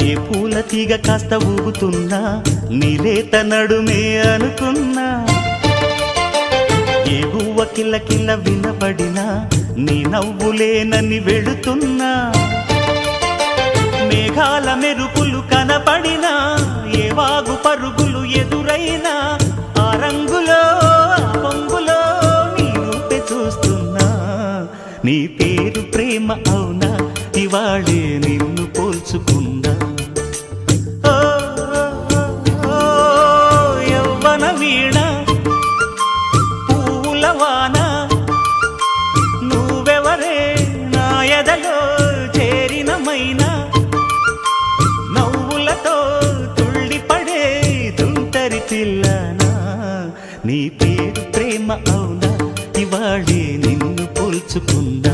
ఏ పూల తీగ కాస్త ఊగుతున్నా నీలేత నడుమే అనుకున్నా ఏ గువ్వ కిల్ల కిల్ల వినబడినా నీ నవ్వులేనని వెళుతున్నా మేఘాల మెరుపులు కనపడినా ఏ వాగు పరుగులు ఎదురైనా ఆ రంగులో ఆ పొంగులో నీ రూపే చూస్తున్నా నీ పేరు ప్రేమ అవునా ఇవాళే నిన్ను పోల్చుకున్నా యవ్వన వీణ పూల వాన నువ్వెవరే నా ఎదలో చేరిన మైనా నవ్వులతో తుళ్ళిపడే తుంటరి పిల్లనా నీ పేరు ప్రేమ అవునా ఇవాళే నిన్ను పోల్చుకున్నా